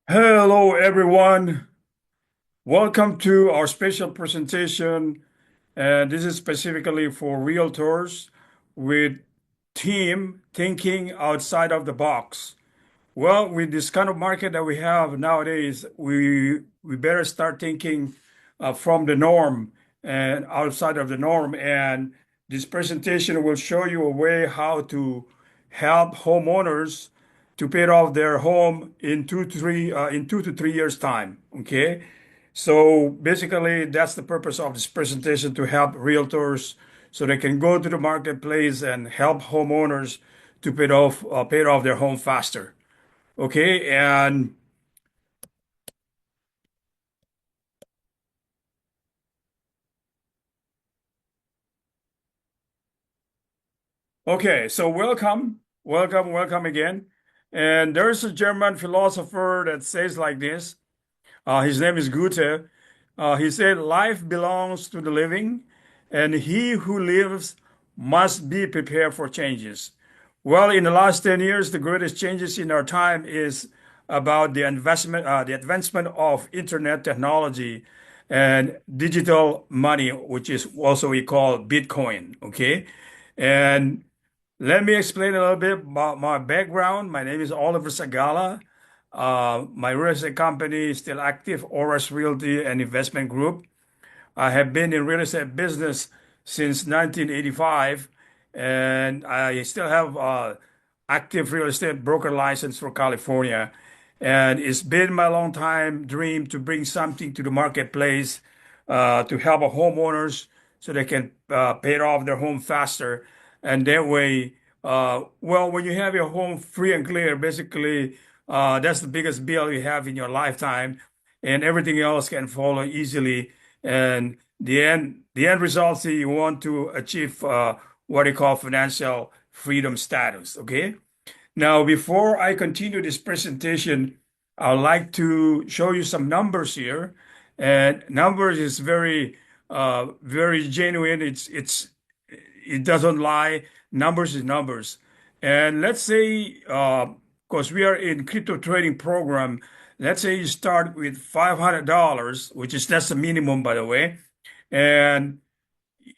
Hello, everyone. Welcome to our special presentation. And this is specifically for realtors with team thinking outside of the box. Well, with this kind of market that we have nowadays, we better start thinking from the norm and outside of the norm. And this presentation will show you a way how to help homeowners to pay off their home in 2 to 3 years time. Okay, so basically that's the purpose of this presentation to help realtors so they can go to the marketplace and help homeowners to pay off their home faster. Okay, and okay, so welcome again. And there's a German philosopher that says like this. His name is Goethe. He said, "Life belongs to the living, and he who lives must be prepared for changes." Well, in the last 10 years, the greatest changes in our time is about the advancement of internet technology and digital money, which is also we call Bitcoin. Okay, and let me explain a little bit about my background. My name is Oliver Sagala. My real estate company is still active, Oras Realty and Investment Group. I have been in real estate business since 1985, and I still have active real estate broker license for California. And it's been my long time dream to bring something to the marketplace to help our homeowners so they can pay off their home faster. And that way, well, when you have your home free and clear, basically, that's the biggest bill you have in your lifetime, and everything else can follow easily. And the end result is you want to achieve what they call financial freedom status. Okay. Now, before I continue this presentation, I'd like to show you some numbers here. And numbers is very genuine. It doesn't lie. Numbers is numbers. And let's say, because we are in crypto trading program, let's say you start with $500, which is that's the minimum, by the way, and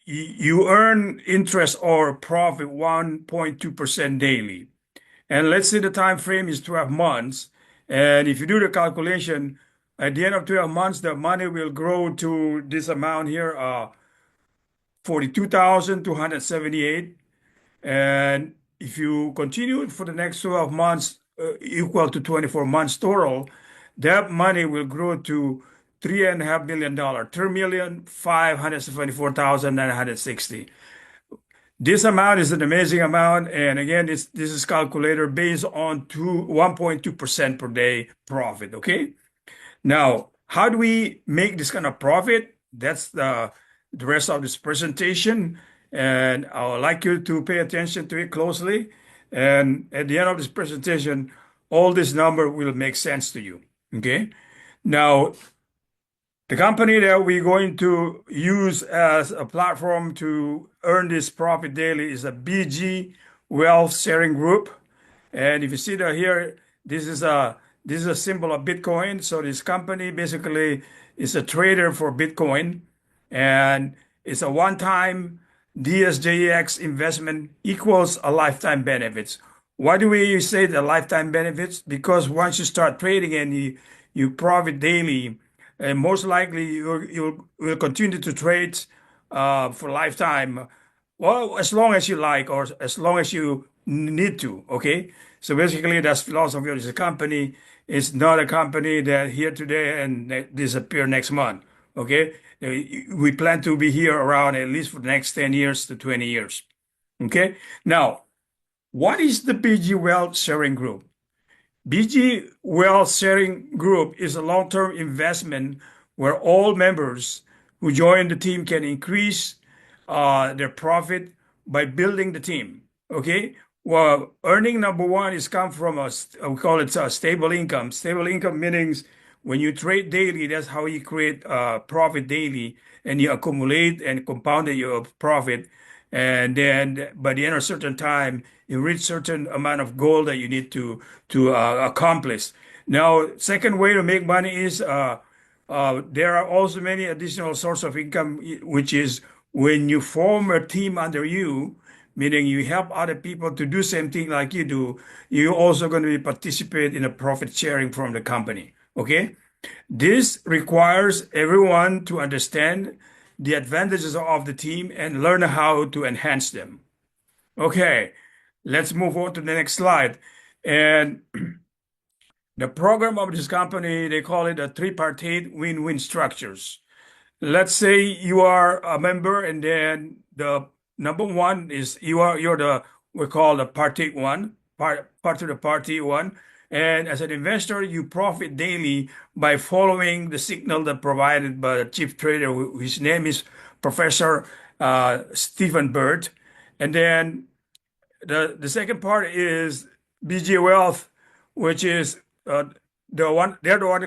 you earn interest or profit 1.2% daily. And let's say the time frame is 12 months. And if you do the calculation, at the end of 12 months, the money will grow to this amount here, 42,278. And if you continue for the next 12 months, equal to 24 months total, that money will grow to $3.5 million, 3,574,960. This amount is an amazing amount. And again, this is calculated based on 1.2% per day profit. Okay. Now, how do we make this kind of profit? That's the rest of this presentation. And I would like you to pay attention to it closely. And at the end of this presentation, all this number will make sense to you. Okay. Now, the company that we're going to use as a platform to earn this profit daily is a BG Wealth Sharing Group. And if you see that here, this is a symbol of Bitcoin. So this company basically is a trader for Bitcoin, and it's a one-time DSJX investment equals a lifetime benefits. Why do we say the lifetime benefits? Because once you start trading and you profit daily, and most likely you will continue to trade for lifetime. Well, as long as you like, or as long as you need to. Okay, so basically that's philosophy of the company. It's not a company that here today and disappear next month. Okay, we plan to be here around at least for the next 10 years to 20 years. Okay, now what is the BG Wealth Sharing Group? BG Wealth Sharing Group is a long-term investment where all members who join the team can increase their profit by building the team. Okay. Well, earning number one is come from we call it a stable income. Stable income means when you trade daily, that's how you create profit daily, and you accumulate and compound your profit. And then by the end of a certain time, you reach certain amount of goal that you need to accomplish. Now, second way to make money is there are also many additional source of income, which is when you form a team under you, meaning you help other people to do same thing like you do, you're also going to participate in a profit sharing from the company. Okay? This requires everyone to understand the advantages of the team and learn how to enhance them. Okay, let's move on to the next slide. And the program of this company, they call it a tripartite win-win structures. Let's say you are a member, and then the number one is you're the we call the party one, part of the party one. And as an investor, you profit daily by following the signal that provided by the chief trader, his name is Professor Stephen Bird. And then the second part is BG Wealth, which is they're the one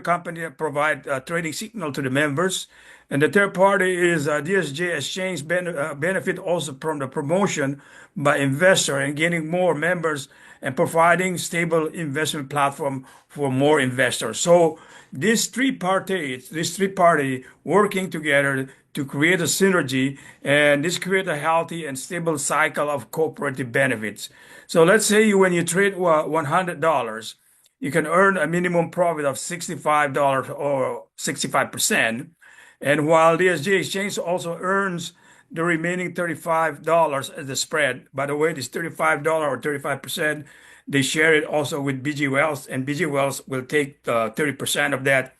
company that provide trading signal to the members. And the third party is DSJ Exchange benefit also from the promotion by investor and getting more members and providing stable investment platform for more investors. So these three party working together to create a synergy, and this create a healthy and stable cycle of cooperative benefits. So let's say when you trade $100, you can earn a minimum profit of $65 or 65%. And while DSJ Exchange also earns the remaining $35 as the spread. By the way, this $35 or 35%, they share it also with BG Wells, and BG Wells will take 30% of that.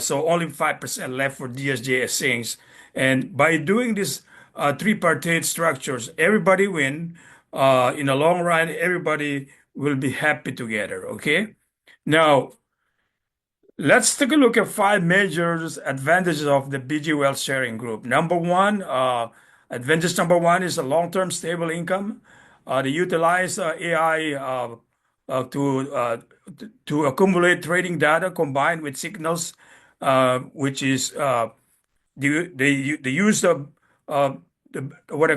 So only 5% left for DSJ Exchange. And by doing this tripartite structures, everybody win. In the long run, everybody will be happy together. Okay. Now, let's take a look at 5 major advantages of the BG Wealth Sharing Group. Advantage number one is a long-term stable income. They utilize AI to accumulate trading data combined with signals, which is they use what I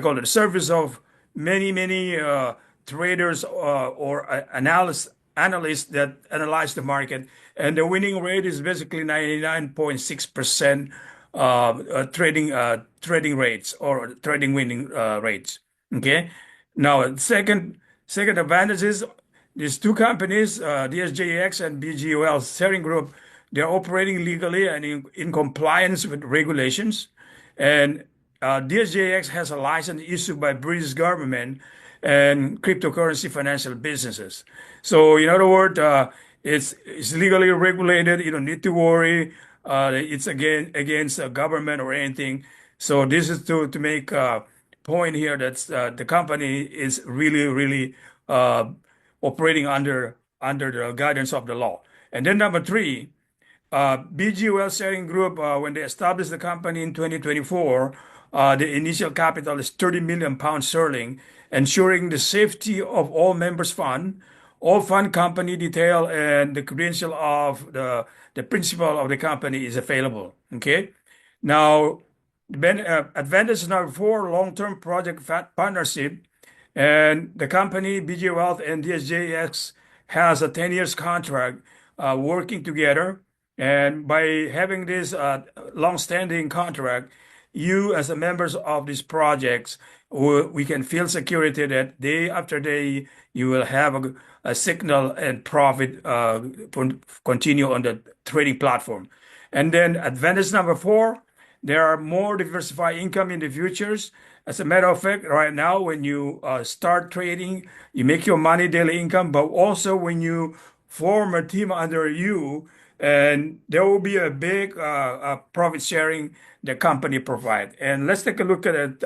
call it, the service of many traders or analysts that analyze the market, and the winning rate is basically 99.6% trading rates or trading winning rates. Okay. Now, second advantage is these two companies, DSJX and BG Wealth Sharing Group, they're operating legally and in compliance with regulations. And DSJX has a license issued by British government and cryptocurrency financial businesses. So, in other words, it's legally regulated. You don't need to worry. It's against a government or anything. So this is to make a point here that the company is really operating under the guidance of the law. And then number three, BG Wealth Sharing Group, when they established the company in 2024, the initial capital is 30 million pounds sterling, ensuring the safety of all members' fund, all fund company detail, and the credential of the principal of the company is available. Okay. Now, advantage number four, long-term project partnership. And the company, BG Wealth and DSJX, has a 10 years contract working together. And by having this long-standing contract, you as a members of these projects, we can feel security that day after day, you will have a signal and profit continue on the trading platform. And then advantage number four, there are more diversified income in the futures. As a matter of fact, right now, when you start trading, you make your money daily income, but also when you form a team under you, and there will be a big profit sharing the company provide. And let's take a look at it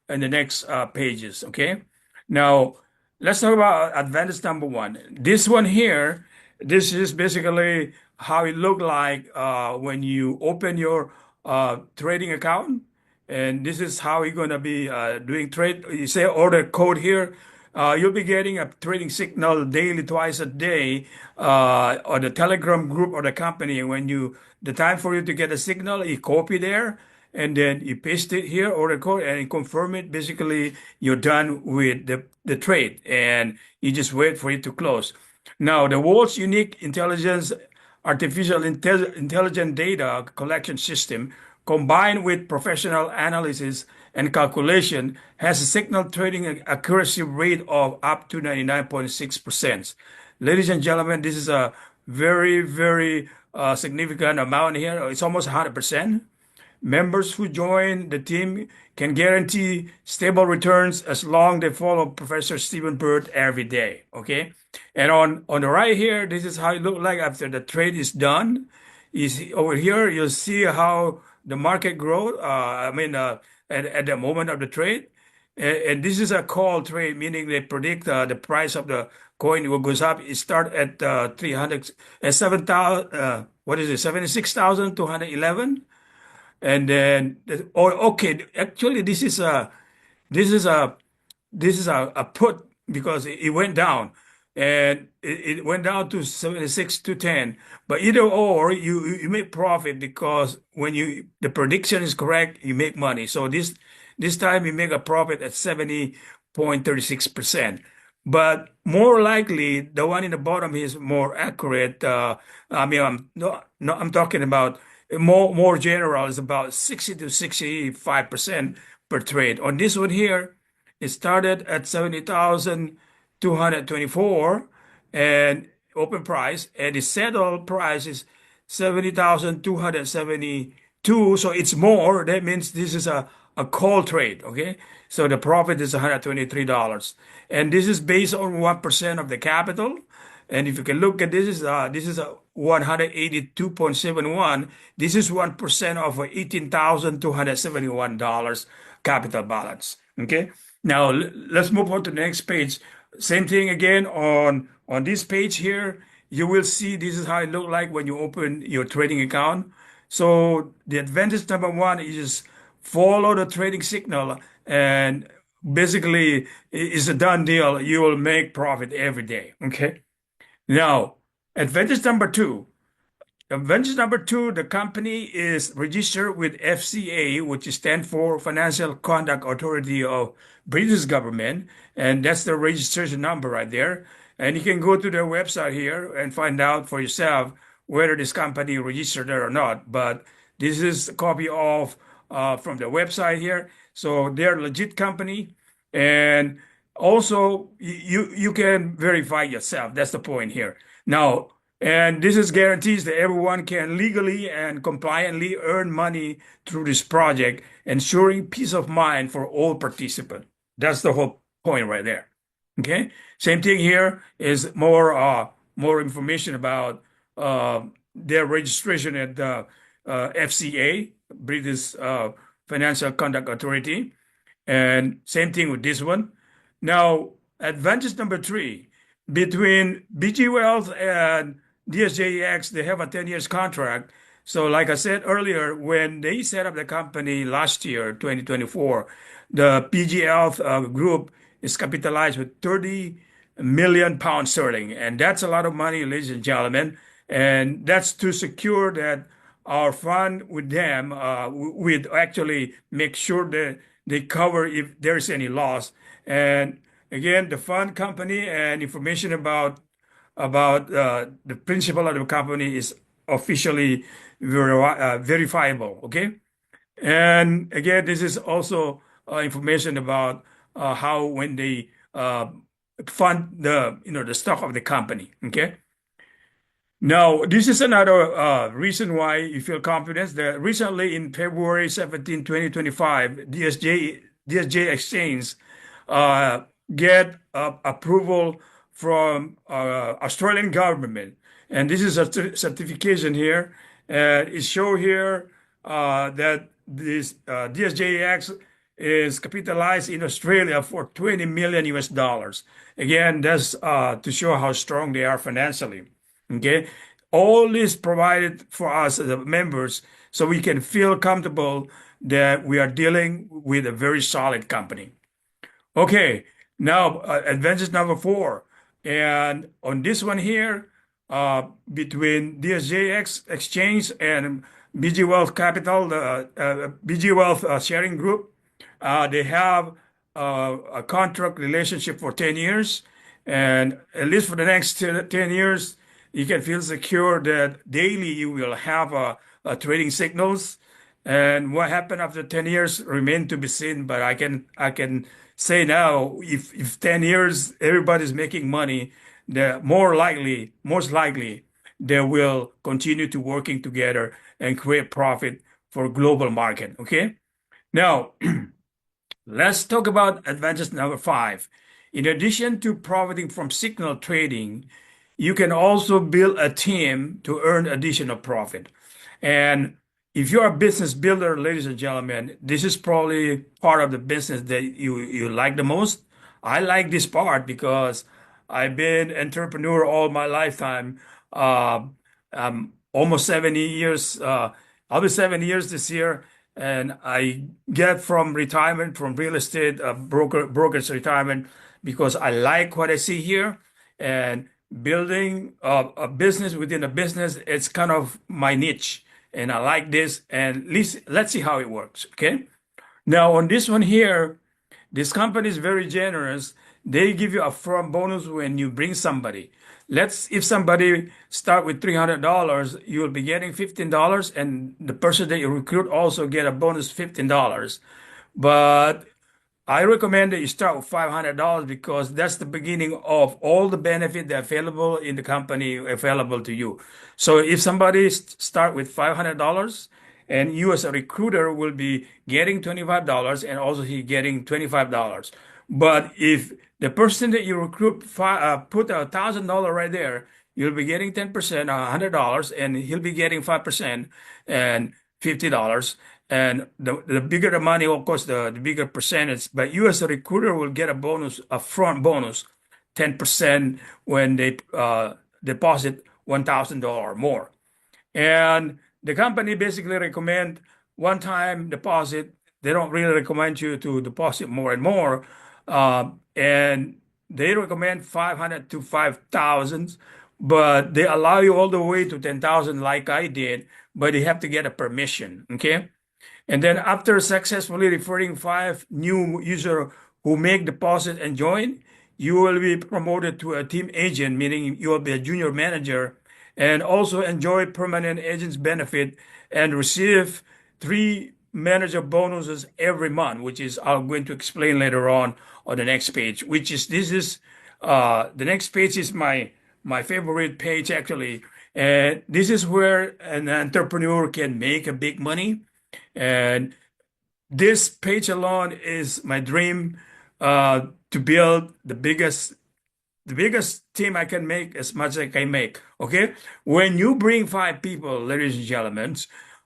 in the next pages. Okay. Now, let's talk about advantage number one. This one here, this is basically how it look like when you open your trading account. And this is how you're going to be doing trade. You say order code here. You'll be getting a trading signal daily, twice a day, on the Telegram group of the company. When the time for you to get a signal, you copy there, and then you paste it here, order code, and you confirm it. Basically, you're done with the trade, and you just wait for it to close. Now, the world's unique intelligent data collection system, combined with professional analysis and calculation, has a signal trading accuracy rate of up to 99.6%. Ladies and gentlemen, this is a very, very significant amount here. It's almost 100%. Members who join the team can guarantee stable returns as long they follow Professor Stephen Bird every day. Okay. And on the right here, this is how it look like after the trade is done. Over here, you'll see how the market growth. At the moment of the trade, and this is a call trade, meaning they predict the price of the coin will goes up. It start at 300, 7,000. What is it? 76,211. And then, oh, okay, actually, this is a a put because it went down, and it went down to 76 to 10. But either or, you make profit because when the prediction is correct, you make money. So this time you make a profit at 70.36%. But more likely, the one in the bottom is more accurate. I'm talking about more general is about 60 to 65% per trade. On this one here, it started at 70,224 and open price, and the settled price is 70,272. So it's more. That means this is a call trade. Okay. So the profit is $123. And this is based on 1% of the capital. And if you can look at this is a 182.71. This is 1% of $18,271 capital balance. Okay. Now let's move on to the next page. Same thing again on this page here. You will see this is how it look like when you open your trading account. So the advantage number one is follow the trading signal, and basically it's a done deal. You will make profit every day. Okay. Now, advantage number two. Advantage number two, the company is registered with FCA, which stands for Financial Conduct Authority of British government, and that's the registration number right there. And you can go to their website here and find out for yourself whether this company registered there or not. But this is a copy of from the website here. So they're a legit company, and also you can verify yourself. That's the point here. Now, and this is guarantees that everyone can legally and compliantly earn money through this project, ensuring peace of mind for all participants. That's the whole point right there. Okay. Same thing here is more information about their registration at the FCA, British Financial Conduct Authority, and same thing with this one. Now, advantage number three, between BG Wealth and DSJEX, they have a 10 years contract. So like I said earlier, when they set up the company last year, 2024, the PG Wealth group is capitalized with 30 million pounds sterling. And that's a lot of money, ladies and gentlemen. And that's to secure that our fund with them would actually make sure that they cover if there's any loss. And again, the fund company and information about the principal of the company is officially verifiable. Okay, and again, this is also information about how when they fund the stock of the company. Okay. Now, this is another reason why you feel confidence that recently in February 17, 2025, DSJ Exchange get approval from Australian government. And this is a certification here. It shows here that this DSJX is capitalized in Australia for 20 million US dollars. Again, that's to show how strong they are financially. Okay. All this provided for us as members so we can feel comfortable that we are dealing with a very solid company. Okay. Now, advantage number four. And on this one here, between DSJX Exchange and BG Wealth Capital, the BG Wealth Sharing Group, they have a contract relationship for 10 years. And at least for the next 10 years, you can feel secure that daily you will have a trading signals. And what happened after 10 years remain to be seen. But I can say now, if 10 years everybody's making money, the most likely, they will continue to working together and create profit for global market. Okay. Now, let's talk about advantage number five. In addition to profiting from signal trading, you can also build a team to earn additional profit. And if you're a business builder, ladies and gentlemen, this is probably part of the business that you like the most. I like this part because I've been entrepreneur all my lifetime. Uh, Almost 70 years. I'll be 7 years this year, and I get from retirement from real estate broker's retirement because I like what I see here, and building a business within a business. It's kind of my niche, and I like this. And let's see how it works. Okay. Now on this one here, this company is very generous. They give you a firm bonus when you bring somebody. If somebody start with $300, you will be getting $15, and the person that you recruit also get a bonus $15. But I recommend that you start with $500 because that's the beginning of all the benefit that are available in the company available to you. So if somebody start with $500 and you as a recruiter will be getting $25 and also he getting $25. But if the person that you recruit put $1,000 right there, you'll be getting 10%, $100, and he'll be getting 5% and $50. And the bigger the money, of course, the bigger percentage. But you as a recruiter will get a bonus, a front bonus, 10% when they deposit $1,000 or more. And the company basically recommend one-time deposit. They don't really recommend you to deposit more and more. And they recommend 500 to 5,000, but they allow you all the way to 10,000 like I did, but you have to get a permission. Okay. And then after successfully referring 5 new users who make deposit and join, you will be promoted to a team agent, meaning you will be a junior manager and also enjoy permanent agent's benefit and receive 3 manager bonuses every month, which is I'm going to explain later on the next page, the next page is my favorite page actually. And this is where an entrepreneur can make a big money. And this page alone is my dream to build the biggest team I can make as much as I can make. Okay. When you bring 5 people, ladies and gentlemen,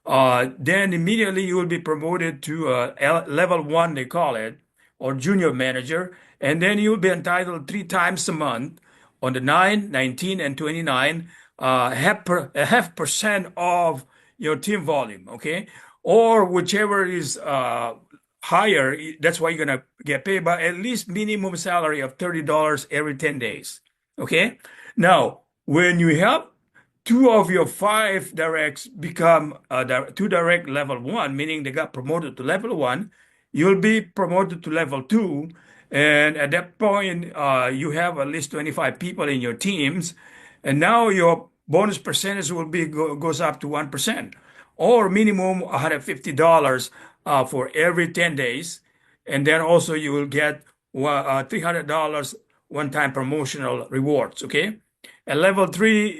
then immediately you will be promoted to level 1, they call it, or junior manager. And then you'll be entitled 3 times a month on the 9, 19, and 29, a half percent of your team volume. Okay. Or whichever is higher, that's why you're gonna get paid by at least minimum salary of $30 every 10 days. Okay. Now, when you help 2 of your 5 directs become 2 direct level 1, meaning they got promoted to level 1, you'll be promoted to level 2. And at that point, you have at least 25 people in your teams. And now your bonus percentage will be goes up to 1% or minimum $150 for every 10 days. And then also you will get $300 one-time promotional rewards. Okay. At level 3,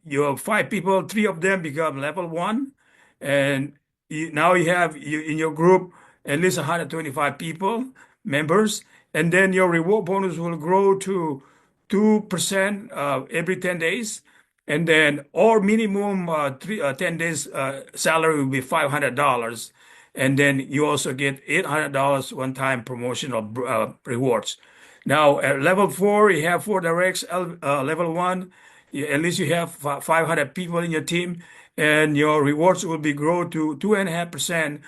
you have 5 people, 3 of them become level 1. And now you have in your group at least 125 people, members. And then your reward bonus will grow to 2% every 10 days. And then, or minimum 10 days salary will be $500. And then you also get $800 one-time promotional rewards. Now, at level 4, you have 4 directs. Level 1, at least you have 500 people in your team, and your rewards will be grow to 2.5%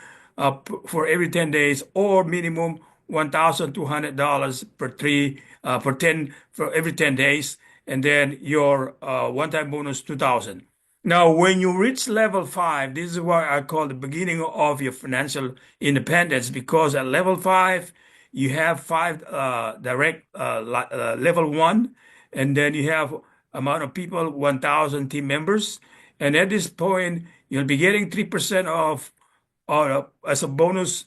for every 10 days, or minimum $1,200 for every 10 days, and then your one-time bonus 2,000. Now, when you reach level 5, this is what I call the beginning of your financial independence, because at level 5, you have five direct level one, and then you have amount of people, 1,000 team members. And at this point, you'll be getting 3% of as a bonus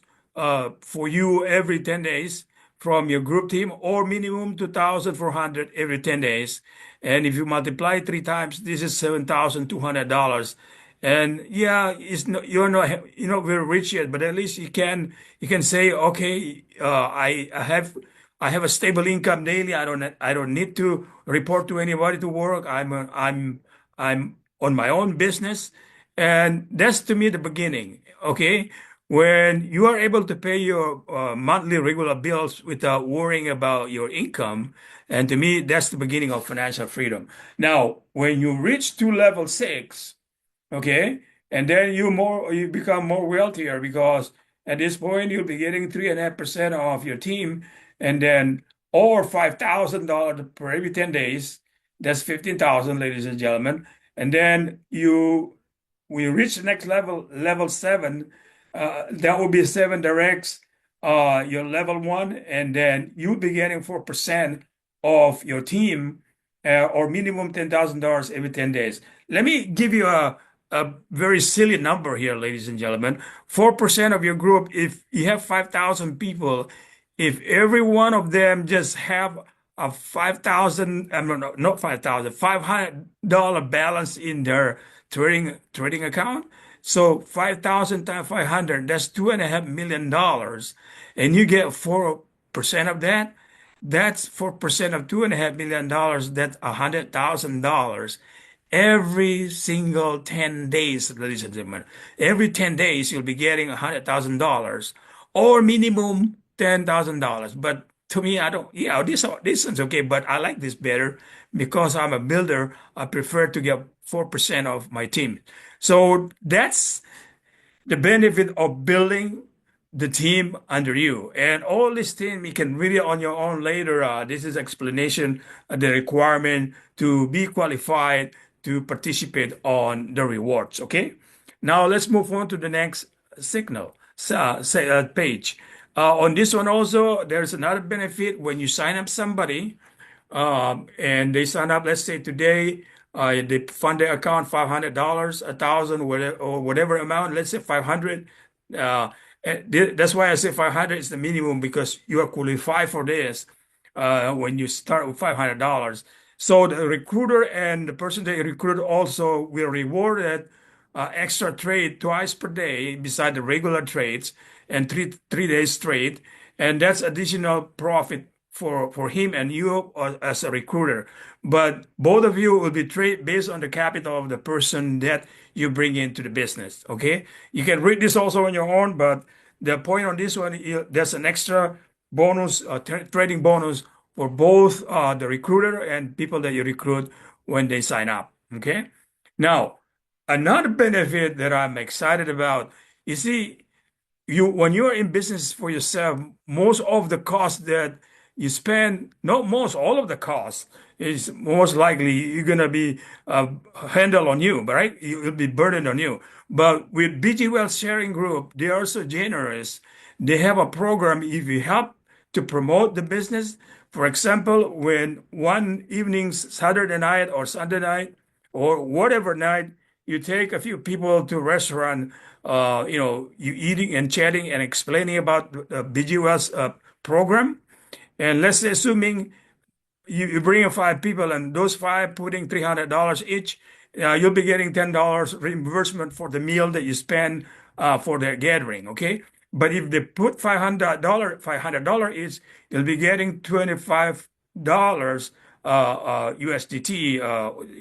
for you every 10 days from your group team, or minimum 2,400 every 10 days. And if you multiply three times, this is $7,200. And yeah, you're not very rich yet, but at least you can say, okay, I have a stable income daily. I don't need to report to anybody to work. I'm on my own business, and that's to me the beginning. Okay, when you are able to pay your monthly regular bills without worrying about your income, and to me that's the beginning of financial freedom. Now, when you reach to level six, okay, and then you become more wealthier, because at this point you'll be getting 3.5% of your team, and then or $5,000 per every 10 days. That's 15,000, ladies and gentlemen. And then we reach the next level, level seven. That will be seven directs, your level one, and then you'll be getting 4% of your team, or minimum $10,000 every 10 days. Let me give you a very silly number here, ladies and gentlemen. 4% of your group, if you have 5,000 people, if every one of them just have a 5,000, no, not 5,000, $500 balance in their trading account. So 5,000 times 500, that's $2.5 million. And you get 4% of that. That's 4% of $2.5 million. That's $100,000 every single 10 days, ladies and gentlemen. Every 10 days, you'll be getting $100,000 or minimum $10,000. But to me, I don't, this is okay, but I like this better because I'm a builder. I prefer to get 4% of my team. So that's the benefit of building the team under you. And all this thing you can read it on your own later. This is explanation, the requirement to be qualified to participate on the rewards. Okay. Now let's move on to the next page. On this one also, there's another benefit when you sign up somebody, and they sign up, let's say today, they fund their account $500, 1,000, or whatever amount, let's say 500. That's why I say 500 is the minimum, because you are qualified for this when you start with $500. So the recruiter and the person they recruit also will reward it extra trade twice per day beside the regular trades, and three days straight, and that's additional profit for him and you as a recruiter. But both of you will be trade based on the capital of the person that you bring into the business. Okay, you can read this also on your own, but the point on this one, there's an extra bonus, trading bonus for both the recruiter and people that you recruit when they sign up. Okay, now another benefit that I'm excited about, you see, when you're in business for yourself, most of the cost that you spend, not most, all of the cost is most likely you're gonna be handled on you, right? It will be burdened on you. But with BG Wealth Sharing Group, they are so generous. They have a program if you help to promote the business. For example, when one evening, Saturday night or Sunday night or whatever night, you take a few people to a restaurant, you eating and chatting and explaining about the BG Wealth program. And let's say, assuming you bring in five people and those five putting $300 each, you'll be getting $10 reimbursement for the meal that you spend for their gathering. Okay. But if they put $500 each, you'll be getting $25 USDT,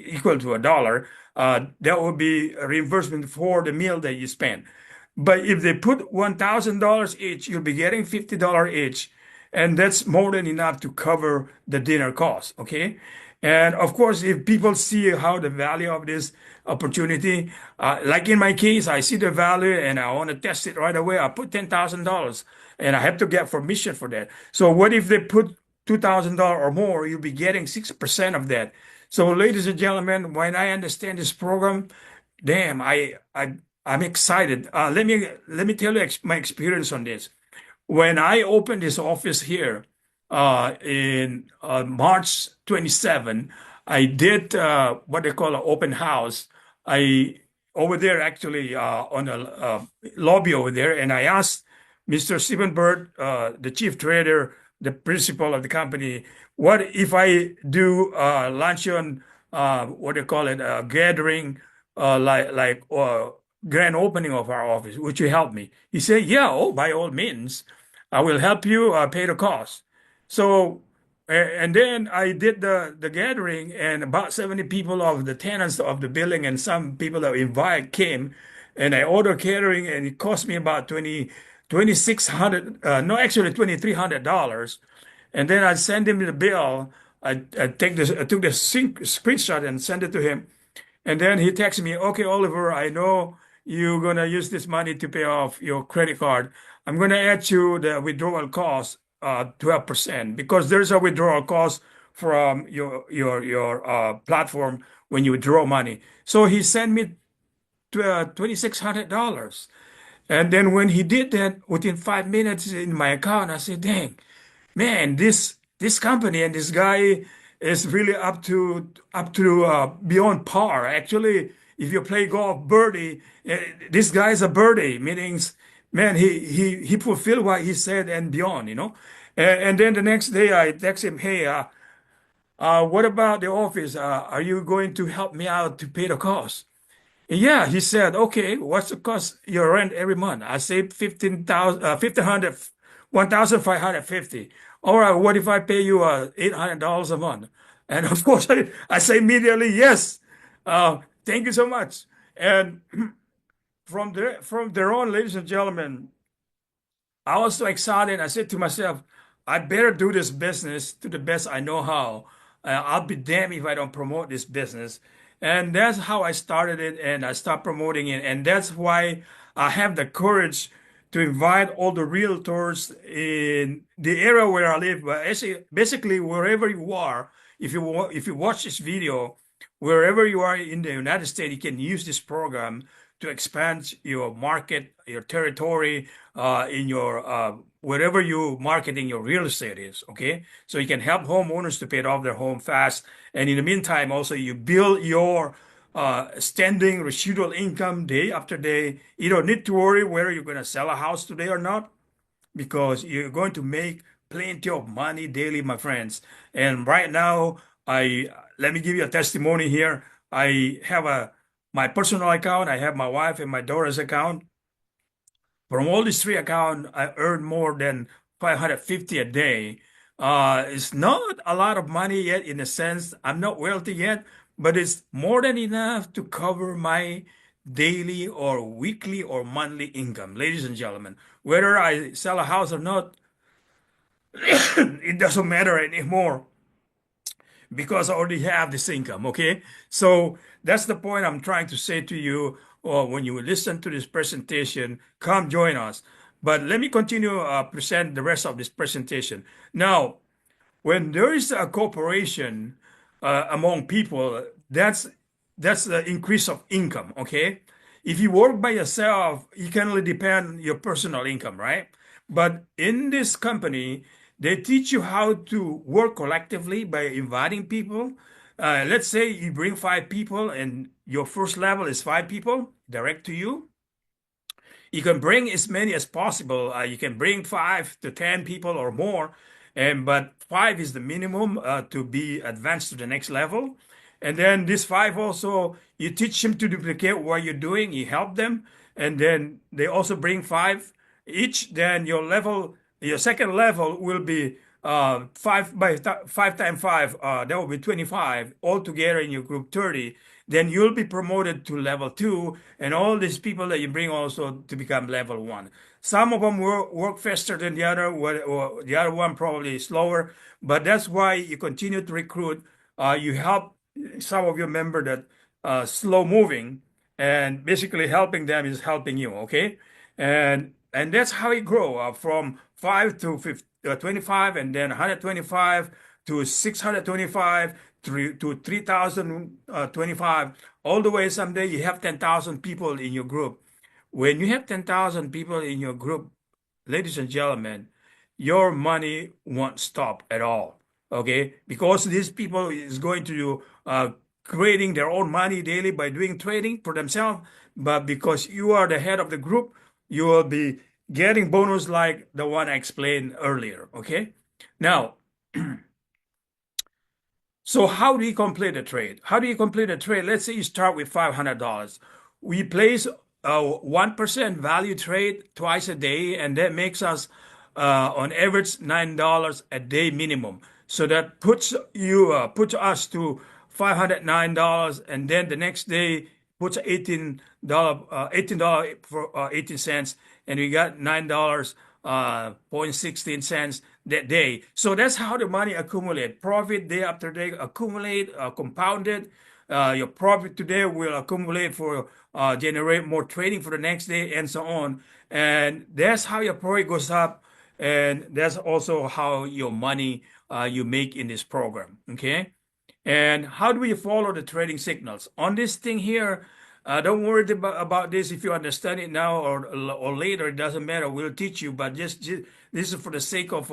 equal to a dollar. That would be a reimbursement for the meal that you spend. But if they put $1,000 each, you'll be getting $50 each. And that's more than enough to cover the dinner cost. Okay. And of course, if people see how the value of this opportunity, like in my case, I see the value and I want to test it right away. I put $10,000 and I have to get permission for that. So what if they put $2,000 or more? You'll be getting 6% of that. So, ladies and gentlemen, when I understand this program, damn, I'm excited. Let me tell you my experience on this. when I opened this office here in March 27, I did what they call an open house. I over there actually on a lobby over there, and I asked Mr. Stephen Bird, the chief trader, the principal of the company, what if I do luncheon, what they call it, gathering, like grand opening of our office? Would you help me? He said, yeah, oh, by all means. I will help you pay the cost. So, and then I did the gathering, and about 70 people of the tenants of the building and some people that we invite came, and I ordered catering, and it cost me about 2,600, no, actually $2,300. And then I send him the bill. I took the screenshot and sent it to him. And then he texted me, okay, Oliver, I know you're going to use this money to pay off your credit card. I'm going to add you the withdrawal cost, 12%, because there's a withdrawal cost from your platform when you withdraw money. So he sent me $2,600. And then when he did that, within 5 minutes in my account, I said, dang, man, this company and this guy is really up to beyond par. Actually, if you play golf birdie, this guy is a birdie, meaning, man, he fulfilled what he said and beyond, you know. And then the next day, I text him, hey, what about the office? Are you going to help me out to pay the cost? Yeah, he said, okay, what's the cost your rent every month? I say 15,000, 1,500, 1,550. All right, what if I pay you $800 a month? And of course, I say immediately, yes. Thank you so much. And from there on, ladies and gentlemen, I was so excited. I said to myself, I better do this business to the best I know how. I'll be damned if I don't promote this business. And that's how I started it, and I started promoting it. And that's why I have the courage to invite all the realtors in the area where I live. But actually, basically, wherever you are, if you watch this video, wherever you are in the United States, you can use this program to expand your market, your territory, in your wherever you marketing your real estate is. Okay, so you can help homeowners to pay off their home fast, and in the meantime, also you build your standing residual income day after day. You don't need to worry whether you're going to sell a house today or not, because you're going to make plenty of money daily, my friends. And right now, I let me give you a testimony here. I have my personal account, I have my wife and my daughter's account. From all these three accounts, I earn more than 550 a day. It's not a lot of money yet, in a sense. I'm not wealthy yet, but it's more than enough to cover my daily or weekly or monthly income. Ladies and gentlemen, whether I sell a house or not, it doesn't matter anymore because I already have this income. Okay, so that's the point I'm trying to say to you. Or when you listen to this presentation, come join us. But let me continue present the rest of this presentation. Now, when there is a cooperation among people, that's the increase of income. Okay, if you work by yourself, you can only depend on your personal income, right? But in this company, they teach you how to work collectively by inviting people. Let's say you bring 5 people, and your first level is 5 people direct to you. You can bring as many as possible. You can bring 5 to 10 people or more, and but 5 is the minimum to be advanced to the next level. And then this 5 also, you teach them to duplicate what you're doing. You help them, and then they also bring 5 each. Then your second level will be 5 times 5. That will be 25 altogether in your group 30. Then you'll be promoted to level 2, and all these people that you bring also to become level 1. Some of them work faster than the other, or the other one probably slower, but that's why you continue to recruit. You help some of your member that slow moving, and basically helping them is helping you. Okay, and that's how it grow from 5 to 25, and then 125 to 625 to 3,025, all the way someday you have 10,000 people in your group. When you have 10,000 people in your group, ladies and gentlemen, your money won't stop at all. Okay, because these people is going to creating their own money daily by doing trading for themselves. But because you are the head of the group, you will be getting bonus like the one I explained earlier. Okay, now. So how do you complete a trade? How do you complete a trade? Let's say you start with $500. We place a 1% value trade twice a day, and that makes us on average $9 a day minimum. So that puts us to $509, and then the next day puts $18 for 18 cents, and we got $9 0.16 that day. So that's how the money accumulate. Profit day after day accumulate, compounded. Your profit today will accumulate for generate more trading for the next day and so on. And that's how your profit goes up. And that's also how your money you make in this program. Okay. And how do we follow the trading signals? On this thing here, don't worry about this if you understand it now or later. It doesn't matter. We'll teach you. But just this is for the sake of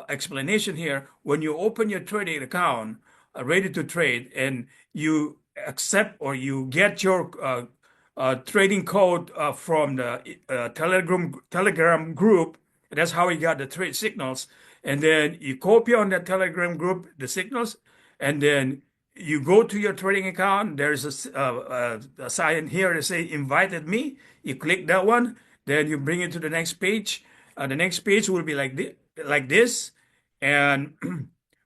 explanation here. When you open your trading account, ready to trade, and you accept or you get your trading code from the Telegram group, that's how we got the trade signals. And then you copy on that Telegram group the signals, and then you go to your trading account. There's a sign here that say invited me. You click that one, then you bring it to the next page. The next page will be like this. And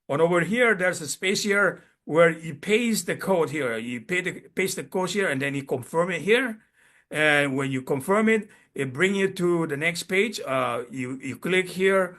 on over here, there's a space here where you paste the code here. You paste the code here, and then you confirm it here. And when you confirm it, it brings you to the next page. You click here,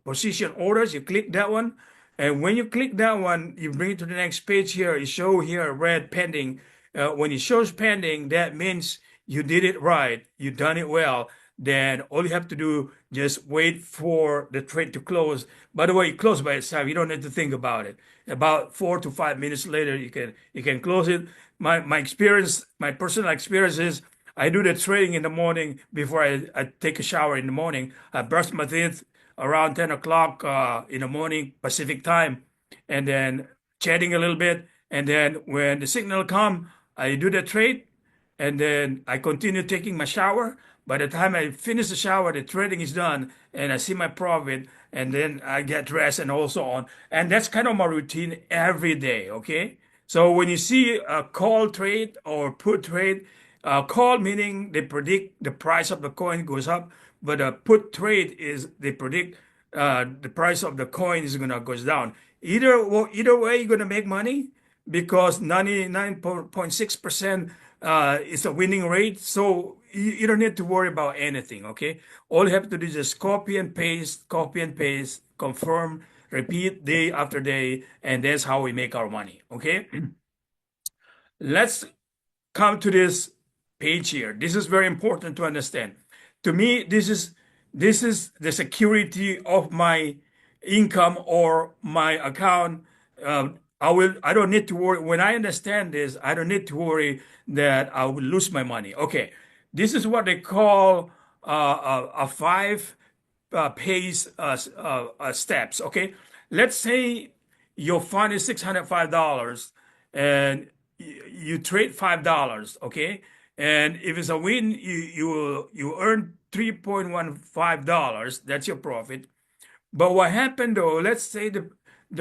position orders. You click that one. And when you click that one, you bring it to the next page here. It shows here red pending. When it shows pending, that means you did it right. You done it well. Then all you have to do, just wait for the trade to close. By the way, it closes by itself. You don't need to think about it. About 4 to 5 minutes later, you can close it. My experience, my personal experience is I do the trading in the morning before I take a shower in the morning. I brush my teeth around 10 o'clock in the morning Pacific time, and then chatting a little bit. And then when the signal come, I do the trade, and then I continue taking my shower. By the time I finish the shower, the trading is done, and I see my profit, and then I get dressed and also on. And that's kind of my routine every day, okay? So when you see a call trade or put trade, call meaning they predict the price of the coin goes up, but a put trade is they predict the price of the coin is gonna goes down. Either way, you're gonna make money because 99.6% is a winning rate. So you don't need to worry about anything. Okay, all you have to do is just copy and paste, confirm, repeat day after day, and that's how we make our money. Okay, let's come to this page here. This is very important to understand. To me, this is the security of my income or my account. I don't need to worry. When I understand this, I don't need to worry that I will lose my money. Okay, this is what they call a five pace steps. Okay, let's say your fund is $605 and you trade $5. Okay, and if it's a win, you earn $3.15. That's your profit. But what happened though? Let's say the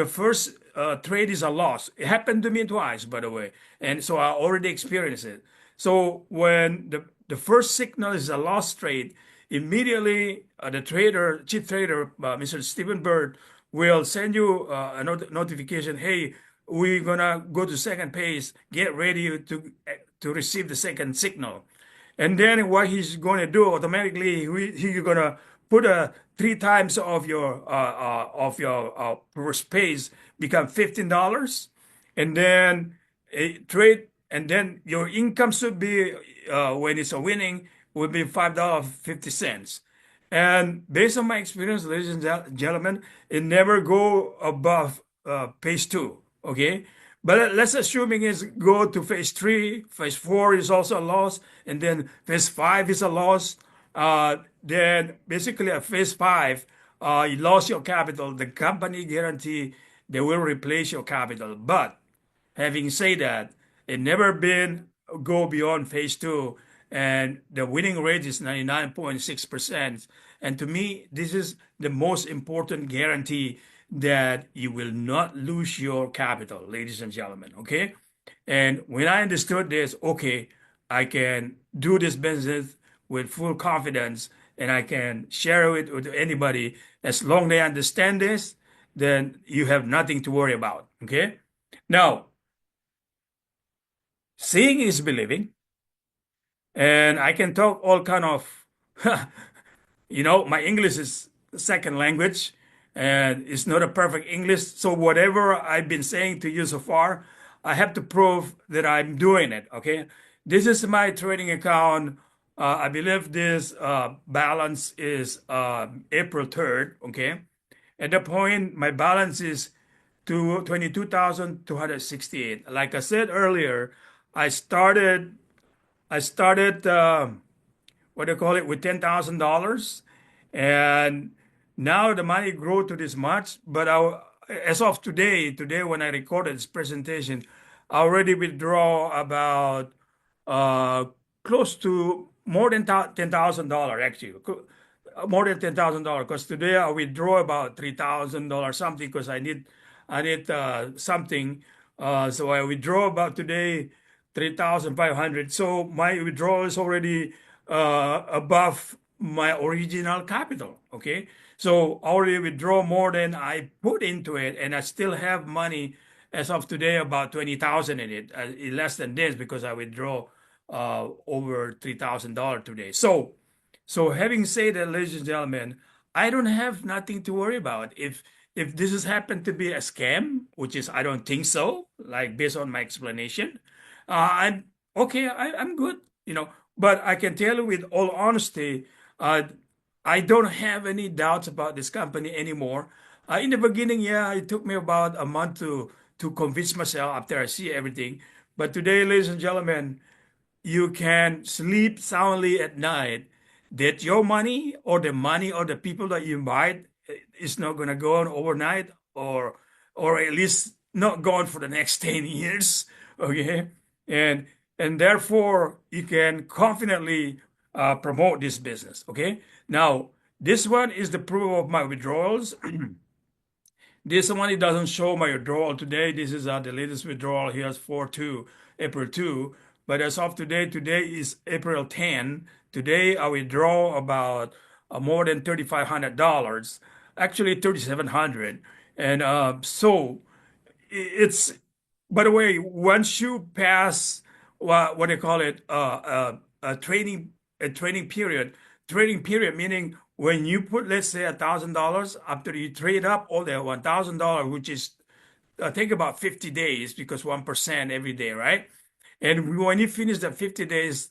first trade is a loss. It happened to me twice, by the way, and so I already experienced it. So when the first signal is a loss trade, immediately the trader, chief trader, Mr. Stephen Bird, will send you a notification. Hey, we're gonna go to second phase. Get ready to receive the second signal. And then what he's going to do automatically, he's going to put 3 times of your first pays become $15, and then a trade, and then your income should be when it's a winning will be $5.50. And based on my experience, ladies and gentlemen, it never go above phase 2. Okay. But let's assuming is go to phase 3, phase 4 is also a loss, and then phase 5 is a loss. then basically at phase five, you lost your capital. The company guarantee they will replace your capital. But having said that, it never been go beyond phase two, and the winning rate is 99.6%. And to me, this is the most important guarantee that you will not lose your capital, ladies and gentlemen. Okay. And when I understood this, okay, I can do this business with full confidence and I can share it with anybody. As long they understand this, then you have nothing to worry about. Okay. Now, seeing is believing, and I can talk all kind of, my English is second language, and it's not a perfect English. So whatever I've been saying to you so far, I have to prove that I'm doing it. Okay, this is my trading account. I believe this balance is April 3rd. Okay, at the point my balance is to 22,268. Like I said earlier, I started I started what do you call it with $10,000, and now the money grew to this much. But as of today when I recorded this presentation, I already withdraw about uh, close to more than $10,000 actually. More than $10,000 because today I withdraw about $3,000 something because I need something. So I withdraw about today 3,500. So my withdrawal is already above my original capital. Okay, so I already withdraw more than I put into it, and I still have money as of today about 20,000 in it, less than this because I withdraw over $3,000 today. So having said that, ladies and gentlemen, I don't have nothing to worry about. If this has happened to be a scam, which is I don't think so, like based on my explanation, I'm okay. I'm good, But I can tell you with all honesty, uh, I don't have any doubts about this company anymore. In the beginning, yeah, it took me about a month to convince myself after I see everything. But today, ladies and gentlemen, you can sleep soundly at night that your money or the money or the people that you invite is not going to go on overnight, or at least not gone for the next 10 years. Okay, and and therefore you can confidently promote this business. Okay, now this one is the proof of my withdrawals. This one, it doesn't show my withdrawal today. This is the latest withdrawal. Here's 4/2, April 2. But as of today is April 10. Today I withdraw about more than $3,500, actually 3,700. And so it's, by the way, once you pass what do you call it, a training period, meaning when you put, let's say, $1,000, after you trade up all the $1,000, which is I think about 50 days because 1% every day, right? And when you finish the 50 days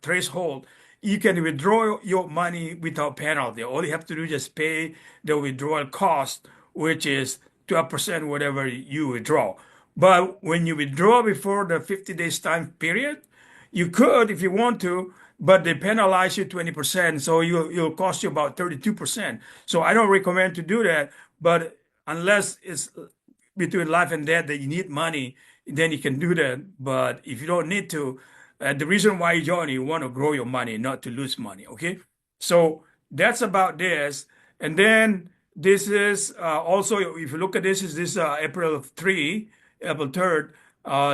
threshold, you can withdraw your money without penalty. All you have to do is just pay the withdrawal cost, which is 12% whatever you withdraw. But when you withdraw before the 50 days time period, you could if you want to, but they penalize you 20%. So you'll cost you about 32%. So I don't recommend to do that. But unless it's between life and death that you need money, then you can do that. But if you don't need to, the reason why you join, you want to grow your money, not to lose money. Okay, so that's about this. And then this is also, if you look at this, is this April 3, April 3rd.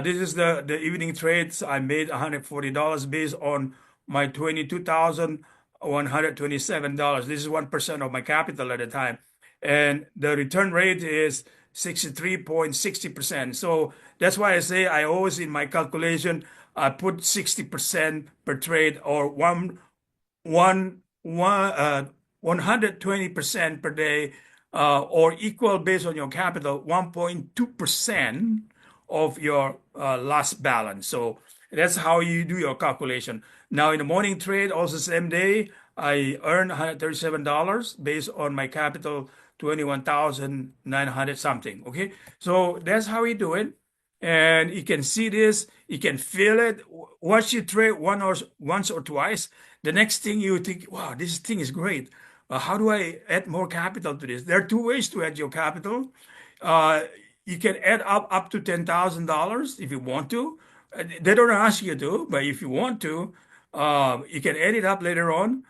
This is the evening trades. I made $140 based on my $22,127. This is 1% of my capital at the time, and the return rate is 63.60%. So that's why I say I always in my calculation I put 60% per trade, or 120% per day, or equal based on your capital 1.2% of your last balance. So that's how you do your calculation. Now in the morning trade, also same day, I earned $137 based on my capital 21,900 something. Okay, so that's how we do it. And you can see this, you can feel it. Once you trade once or twice, the next thing you think, wow, this thing is great. How do I add more capital to this? There are two ways to add your capital. Uh, you can add up to $10,000 if you want to. They don't ask you to, but if you want to, you can add it up later on.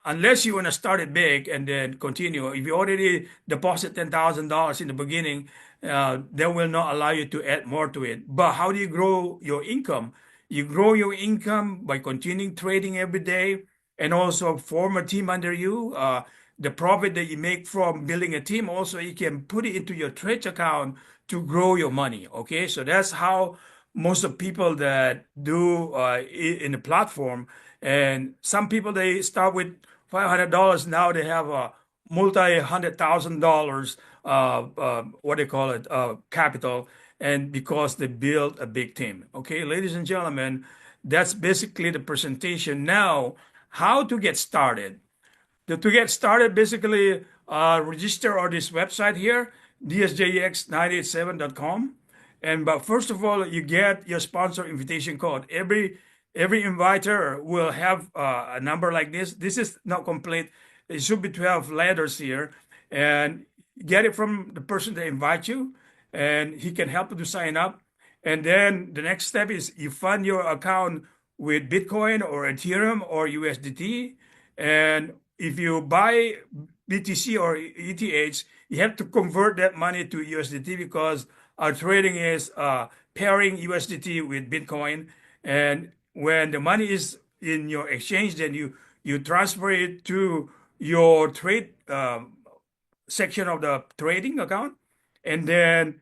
Unless you want to start it big and then continue. If you already deposit $10,000 in the beginning, they will not allow you to add more to it. But how do you grow your income? You grow your income by continuing trading every day and also form a team under you. The profit that you make from building a team, also you can put it into your trade account to grow your money. Okay, so that's how most of people that do in the platform. And some people, they start with $500. Now they have a multi-$100,000 what they call it, capital, and because they built a big team. Okay, ladies and gentlemen, that's basically the presentation. Now, how to get started? To get started, basically register on this website here, dsjx987.com. And but first of all, you get your sponsor invitation code. Every inviter will have a number like this. This is not complete. It should be 12 letters here, and get it from the person that invite you, and he can help you to sign up. And then the next step is you fund your account with Bitcoin or Ethereum or USDT. And if you buy BTC or ETH, you have to convert that money to USDT because our trading is pairing USDT with Bitcoin. And when the money is in your exchange, then you transfer it to your trade section of the trading account. And then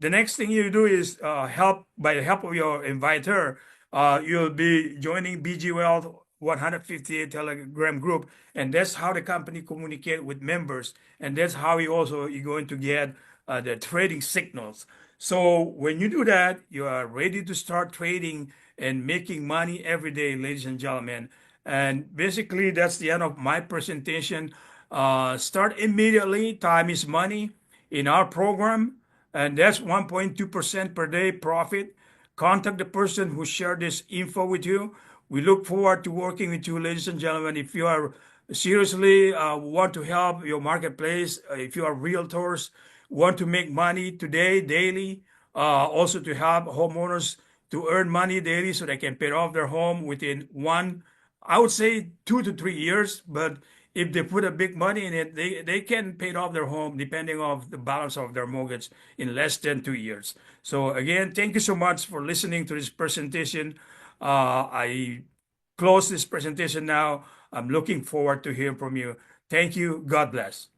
the next thing you do is by the help of your inviter, you'll be joining BG Wealth 158 Telegram group, and that's how the company communicate with members, and that's how you're going to get the trading signals. So when you do that, you are ready to start trading and making money every day, ladies and gentlemen. And basically, that's the end of my presentation. Start immediately. Time is money in our program, and that's 1.2% per day profit. Contact the person who shared this info with you. We look forward to working with you, ladies and gentlemen. If you are seriously want to help your marketplace, if you are realtors, want to make money today, daily, also to help homeowners to earn money daily so they can pay off their home within I would say 2 to 3 years, but if they put a big money in it, they can pay off their home depending on the balance of their mortgage in less than 2 years. So again, thank you so much for listening to this presentation. I close this presentation now. I'm looking forward to hearing from you. Thank you. God bless.